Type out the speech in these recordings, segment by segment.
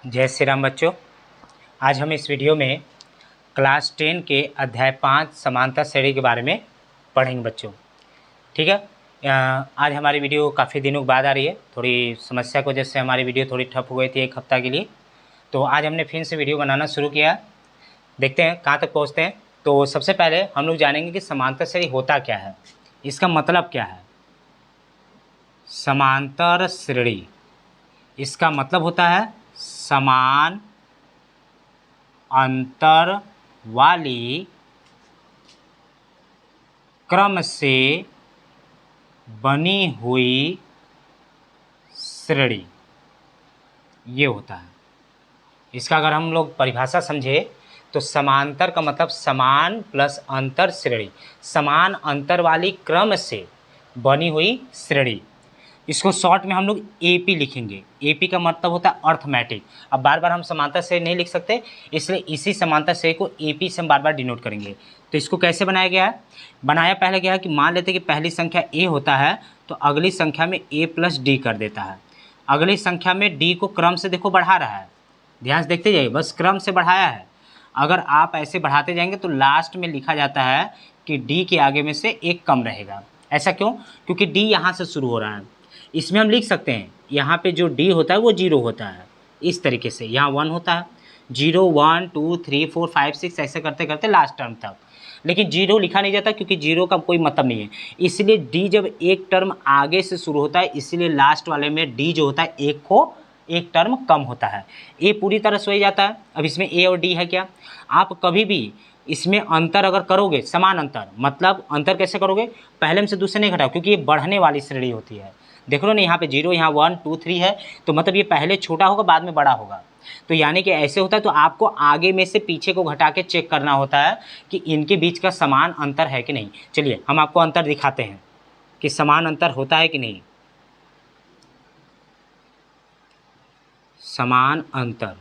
जय श्री राम बच्चों। आज हम इस वीडियो में क्लास 10 के अध्याय 5 समांतर श्रेणी के बारे में पढ़ेंगे बच्चों। ठीक है। आज हमारी वीडियो काफ़ी दिनों के बाद आ रही है। थोड़ी समस्या की वजह से हमारी वीडियो थोड़ी ठप हो गई थी एक हफ्ता के लिए, तो आज हमने फिर से वीडियो बनाना शुरू किया। देखते हैं कहाँ तक पहुँचते हैं। तो सबसे पहले हम लोग जानेंगे कि समांतर श्रेणी होता क्या है, इसका मतलब क्या है। समांतर श्रेणी, इसका मतलब होता है समान अंतर वाली क्रम से बनी हुई श्रेणी, ये होता है। इसका अगर हम लोग परिभाषा समझे तो समांतर का मतलब समान प्लस अंतर श्रेणी, समान अंतर वाली क्रम से बनी हुई श्रेणी। इसको शॉर्ट में हम लोग एपी लिखेंगे। एपी का मतलब होता है अर्थमेटिक। अब बार बार हम समांतर श्रेणी नहीं लिख सकते, इसलिए इसी समांतर श्रेणी को एपी से हम बार बार डिनोट करेंगे। तो इसको कैसे बनाया गया है? बनाया पहले गया है कि मान लेते हैं कि पहली संख्या ए होता है तो अगली संख्या में ए प्लस डी कर देता है। अगली संख्या में डी को क्रम से देखो बढ़ा रहा है, ध्यान से देखते जाइए, बस क्रम से बढ़ाया है। अगर आप ऐसे बढ़ाते जाएंगे तो लास्ट में लिखा जाता है कि डी के आगे में से एक कम रहेगा। ऐसा क्यों? क्योंकि डी यहाँ से शुरू हो रहा है। इसमें हम लिख सकते हैं यहाँ पे जो डी होता है वो 0 होता है, इस तरीके से। यहाँ 1 होता है, 0 1 2 3 4 5 6 ऐसे करते करते लास्ट टर्म तक। लेकिन 0 लिखा नहीं जाता क्योंकि 0 का कोई मतलब नहीं है, इसलिए डी जब एक टर्म आगे से शुरू होता है इसलिए लास्ट वाले में डी जो होता है एक टर्म कम होता है। ए पूरी तरह से हो जाता है। अब इसमें ए और डी है क्या? आप कभी भी इसमें अंतर अगर करोगे, समान अंतर, मतलब अंतर कैसे करोगे? पहले में से दूसरे नहीं घटाओ, क्योंकि ये बढ़ने वाली श्रेणी होती है। देख लो ना, यहाँ पे 0, यहाँ 1 2 3 है, तो मतलब ये पहले छोटा होगा बाद में बड़ा होगा। तो यानी कि ऐसे होता है। तो आपको आगे में से पीछे को घटा के चेक करना होता है कि इनके बीच का समान अंतर है कि नहीं। चलिए हम आपको अंतर दिखाते हैं कि समान अंतर होता है कि नहीं। समान अंतर,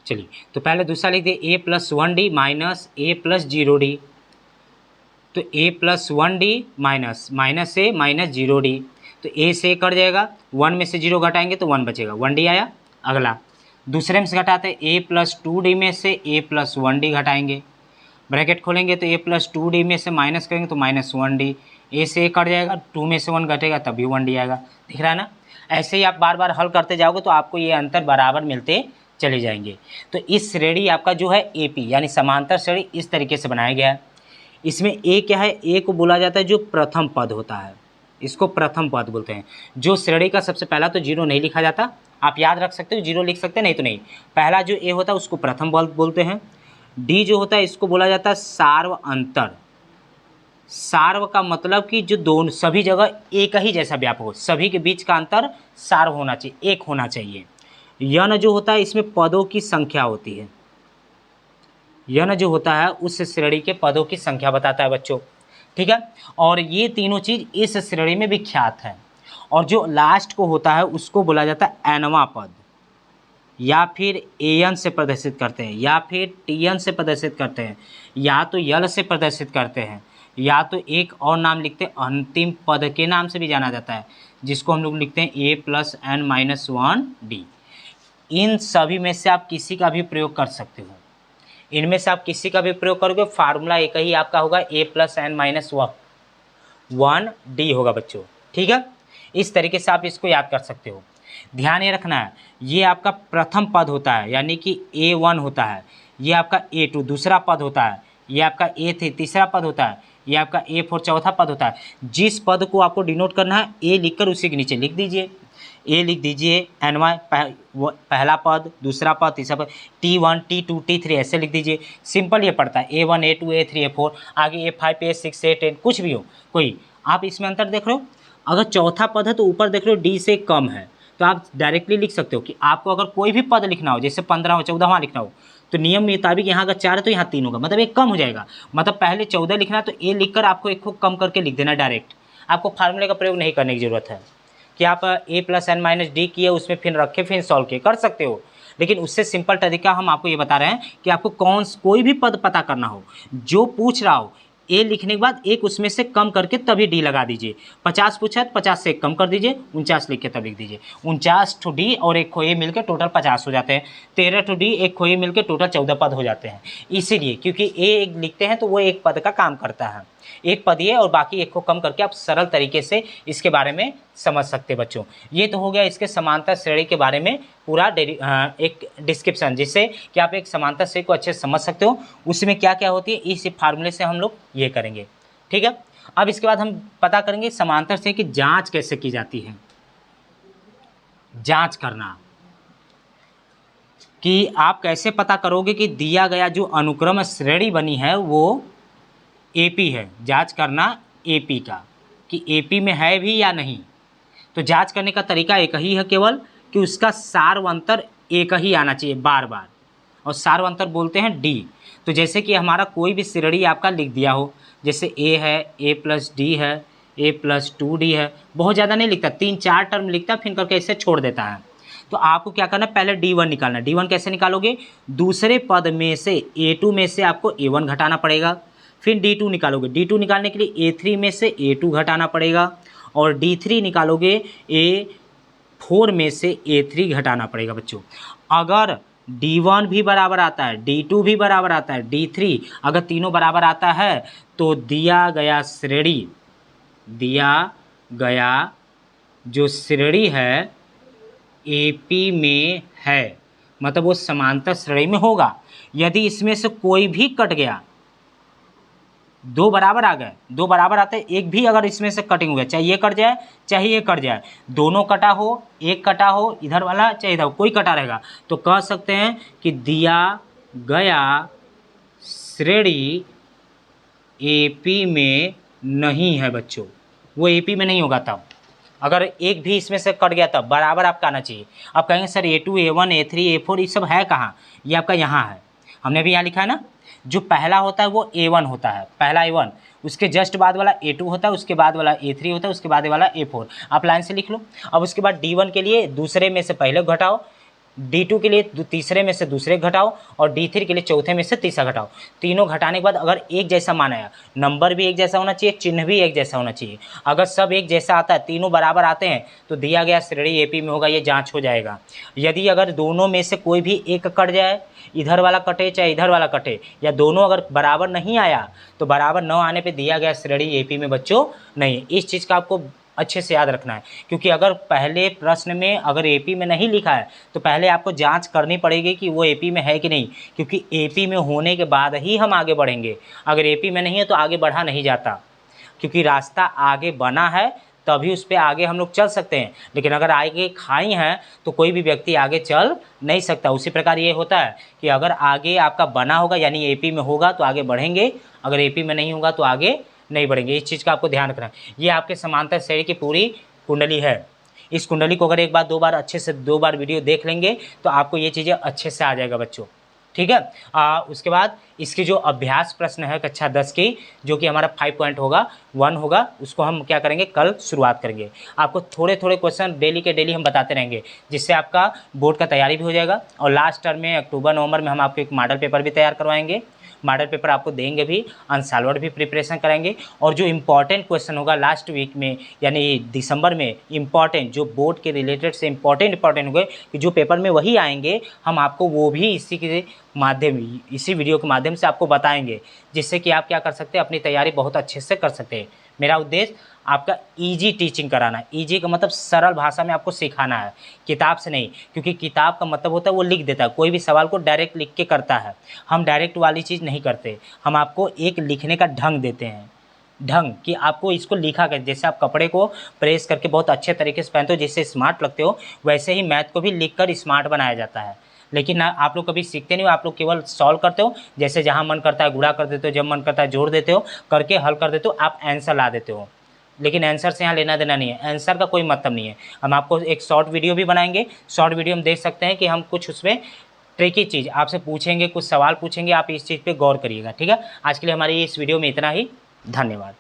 चलिए तो पहले दूसरा लिख दिए, ए प्लस 1d माइनस ए प्लस 0d। तो ए प्लस 1d माइनस ए माइनस 0d, तो ए से कट जाएगा, 1 में से 0 घटाएंगे तो 1 बचेगा, 1d आया। अगला दूसरे में से घटाते हैं, ए प्लस 2d में से ए प्लस 1d घटाएंगे, ब्रैकेट खोलेंगे तो ए प्लस 2d में से माइनस करेंगे तो माइनस 1d, ए से कट जाएगा, 2 में से 1 घटेगा तभी 1d आएगा। दिख रहा है ना? ऐसे ही आप बार बार हल करते जाओगे तो आपको ये अंतर बराबर मिलते चले जाएंगे। तो इस श्रेणी आपका जो है एपी यानी समांतर श्रेणी इस तरीके से बनाया गया है। इसमें ए क्या है? ए को बोला जाता है जो प्रथम पद होता है, इसको प्रथम पद बोलते हैं। जो श्रेणी का सबसे पहला तो 0 नहीं लिखा जाता, आप याद रख सकते हो, 0 लिख सकते हैं, नहीं तो नहीं। पहला जो ए होता है उसको प्रथम पद बोलते हैं। डी जो होता है इसको बोला जाता है सार्व अंतर। सार्व का मतलब कि जो दोनों सभी जगह एक ही जैसा व्यापक हो, सभी के बीच का अंतर सार्व होना चाहिए, एक होना चाहिए। यन जो होता है इसमें पदों की संख्या होती है। यन जो होता है उस श्रेणी के पदों की संख्या बताता है बच्चों। ठीक है। और ये तीनों चीज़ इस श्रेणी में विख्यात है। और जो लास्ट को होता है उसको बोला जाता है एनवां पद, या फिर एन से प्रदर्शित करते हैं, या फिर टीएन से प्रदर्शित करते हैं, या तो यल से प्रदर्शित करते हैं, या तो एक और नाम लिखते हैं अंतिम पद के नाम से भी जाना जाता है, जिसको हम लोग लिखते हैं ए प्लस एन माइनस 1d। इन सभी में से आप किसी का भी प्रयोग कर सकते हो। इनमें से आप किसी का भी प्रयोग करोगे, फार्मूला एक ही आपका होगा, ए प्लस एन माइनस 1d होगा बच्चों। ठीक है। इस तरीके से आप इसको याद कर सकते हो। ध्यान ये रखना है, ये आपका प्रथम पद होता है यानी कि A1 होता है, ये आपका A2 दूसरा पद होता है, ये आपका A3 तीसरा पद होता है, ये आपका A4 चौथा पद होता है। जिस पद को आपको डिनोट करना है ए लिखकर उसी के नीचे लिख दीजिए। ए लिख दीजिए एनवाई पहला पद, दूसरा पद, तीसरा पद, T1 T2 T3 ऐसे लिख दीजिए। सिंपल ये पड़ता है, A1 A2 A3 A4, आगे A5 A6 A10 कुछ भी हो कोई। आप इसमें अंतर देख रहे हो, अगर चौथा पद है तो ऊपर देख रहे हो डी से कम है, तो आप डायरेक्टली लिख सकते हो कि आपको अगर कोई भी पद लिखना हो, जैसे 15 14वां लिखना हो, तो नियम मुताबिक यहाँ अगर 4 है तो यहाँ 3 होगा, मतलब एक कम हो जाएगा। मतलब पहले 14 लिखना है तो ए लिखकर आपको एक को कम करके लिख देना डायरेक्ट। आपको फार्मूले का प्रयोग नहीं करने की ज़रूरत है कि आप ए प्लस एन माइनस डी किए उसमें फिर रखे फिर सॉल्व किए, कर सकते हो, लेकिन उससे सिंपल तरीका हम आपको ये बता रहे हैं कि आपको कोई भी पद पता करना हो, जो पूछ रहा हो ए लिखने के बाद एक उसमें से कम करके तभी डी लगा दीजिए। 50 पूछा तो 50 से एक कम कर दीजिए, 49 लिख के तब लिख दीजिए। 49 ठो डी और एक खो ए मिलकर टोटल 50 हो जाते हैं। 13 ठो डी एक खो ए मिलकर टोटल 14 पद हो जाते हैं। इसीलिए क्योंकि ए एक लिखते हैं तो वो एक पद का काम करता है, एक पद ये और बाकी एक को कम करके आप सरल तरीके से इसके बारे में समझ सकते हैं बच्चों। ये तो हो गया इसके समांतर श्रेणी के बारे में पूरा एक डिस्क्रिप्शन, जिससे कि आप एक समांतर श्रेणी को अच्छे से समझ सकते हो। उसमें क्या क्या होती है इस फार्मूले से हम लोग ये करेंगे, ठीक है। अब इसके बाद हम पता करेंगे समांतर श्रेणी की जांच कैसे की जाती है। जांच करना कि आप कैसे पता करोगे कि दिया गया जो अनुक्रम श्रेणी बनी है वो एपी है। जांच करना एपी का कि एपी में है भी या नहीं। तो जांच करने का तरीका एक ही है केवल कि उसका सार्वंतर एक ही आना चाहिए बार बार, और सार्वंतर बोलते हैं डी। तो जैसे कि हमारा कोई भी श्रेणी आपका लिख दिया हो, जैसे ए है, ए प्लस डी है, ए प्लस 2d है, बहुत ज़्यादा नहीं लिखता, 3-4 टर्म लिखता फिर करके ऐसे छोड़ देता है। तो आपको क्या करना है, पहले D1 निकालना। D1 कैसे निकालोगे, दूसरे पद में से A2 में से आपको A1 घटाना पड़ेगा, फिर D2 निकालोगे। D2 निकालने के लिए A3 में से A2 घटाना पड़ेगा, और D3 निकालोगे A4 में से A3 घटाना पड़ेगा बच्चों। अगर D1 भी बराबर आता है, D2 भी बराबर आता है, D3 अगर तीनों बराबर आता है तो दिया गया जो श्रेणी है AP में है, मतलब वो समांतर श्रेणी में होगा। यदि इसमें से कोई भी कट गया, दो बराबर आ गए, दो बराबर आते हैं, एक भी अगर इसमें से कटिंग हुआ, चाहे ये कट जाए चाहे ये कट जाए, दोनों कटा हो, एक कटा हो इधर वाला चाहे इधर, कोई कटा रहेगा, तो कह सकते हैं कि दिया गया श्रेणी AP में नहीं है बच्चों। वो AP में नहीं होगा तब अगर एक भी इसमें से कट गया, तब बराबर आपका आना चाहिए। आप कहेंगे sir A2 A1 A3 A4 ये सब है कहाँ, ये आपका यहाँ है, हमने भी यहाँ लिखा है ना। जो पहला होता है वो A1 होता है, पहला A1, उसके जस्ट बाद वाला A2 होता है, उसके बाद वाला A3 होता है, उसके बाद वाला A4। आप लाइन से लिख लो। अब उसके बाद D1 के लिए दूसरे में से पहले घटाओ, D2 के लिए तीसरे में से दूसरे घटाओ, और D3 के लिए चौथे में से तीसरा घटाओ। तीनों घटाने के बाद अगर एक जैसा मान आया, नंबर भी एक जैसा होना चाहिए, चिन्ह भी एक जैसा होना चाहिए। अगर सब एक जैसा आता है, तीनों बराबर आते हैं, तो दिया गया श्रेणी AP में होगा, ये जांच हो जाएगा। यदि अगर दोनों में से कोई भी एक कट जाए, इधर वाला कटे चाहे इधर वाला कटे, या दोनों अगर बराबर नहीं आया, तो बराबर न आने पे दिया गया श्रेणी AP में बच्चों नहीं है। इस चीज़ का आपको अच्छे से याद रखना है, क्योंकि अगर पहले प्रश्न में अगर AP में नहीं लिखा है तो पहले आपको जांच करनी पड़ेगी कि वो AP में है कि नहीं, क्योंकि AP में होने के बाद ही हम आगे बढ़ेंगे। अगर AP में नहीं है तो आगे बढ़ा नहीं जाता, क्योंकि रास्ता आगे बना है तभी उस पर आगे हम लोग चल सकते हैं। लेकिन अगर आगे खाई हैं तो कोई भी व्यक्ति आगे चल नहीं सकता। उसी प्रकार ये होता है कि अगर आगे आपका बना होगा यानी AP में होगा तो आगे बढ़ेंगे, अगर AP में नहीं होगा तो आगे नहीं बढ़ेंगे। इस चीज़ का आपको ध्यान रखना है। ये आपके समांतर श्रेणी की पूरी कुंडली है। इस कुंडली को अगर एक बार दो बार अच्छे से 2 बार वीडियो देख लेंगे तो आपको ये चीज़ें अच्छे से आ जाएगा बच्चों, ठीक है। उसके बाद इसकी जो अभ्यास प्रश्न है कक्षा 10 की, जो कि हमारा 5 पॉइंट होगा, 1 होगा, उसको हम क्या करेंगे, कल शुरुआत करेंगे। आपको थोड़े थोड़े क्वेश्चन डेली के डेली हम बताते रहेंगे, जिससे आपका बोर्ड का तैयारी भी हो जाएगा। और लास्ट टर्म में अक्टूबर नवंबर में हम आपको एक मॉडल पेपर भी तैयार करवाएंगे, मॉडल पेपर आपको देंगे भी, अनसॉल्व्ड भी प्रिपरेशन कराएंगे। और जो इम्पॉर्टेंट क्वेश्चन होगा लास्ट वीक में यानी दिसंबर में, इम्पॉर्टेंट जो बोर्ड के रिलेटेड से इम्पॉर्टेंट होंगे कि जो पेपर में वही आएंगे, हम आपको वो भी इसी वीडियो के माध्यम से आपको बताएंगे, जिससे कि आप क्या कर सकते हैं, अपनी तैयारी बहुत अच्छे से कर सकते हैं। मेरा उद्देश्य आपका ईजी टीचिंग कराना है। ईजी का मतलब सरल भाषा में आपको सिखाना है, किताब से नहीं, क्योंकि किताब का मतलब होता है वो लिख देता है, कोई भी सवाल को डायरेक्ट लिख के करता है। हम डायरेक्ट वाली चीज़ नहीं करते, हम आपको एक लिखने का ढंग देते हैं, ढंग कि आपको इसको लिखा कर, जैसे आप कपड़े को प्रेस करके बहुत अच्छे तरीके से पहनते हो, जिससे स्मार्ट लगते हो, वैसे ही मैथ को भी लिख कर स्मार्ट बनाया जाता है। लेकिन आप लोग कभी सीखते नहीं हो, आप लोग केवल सॉल्व करते हो, जैसे जहाँ मन करता है गुणा कर देते हो, जब मन करता है जोड़ देते हो, करके हल कर देते हो, आप आंसर ला देते हो। लेकिन आंसर से यहाँ लेना देना नहीं है, आंसर का कोई मतलब नहीं है। हम आपको एक शॉर्ट वीडियो भी बनाएंगे, शॉर्ट वीडियो में देख सकते हैं कि हम कुछ उसमें ट्रिकी चीज़ आपसे पूछेंगे, कुछ सवाल पूछेंगे, आप इस चीज़ पे गौर करिएगा, ठीक है। आज के लिए हमारी इस वीडियो में इतना ही, धन्यवाद।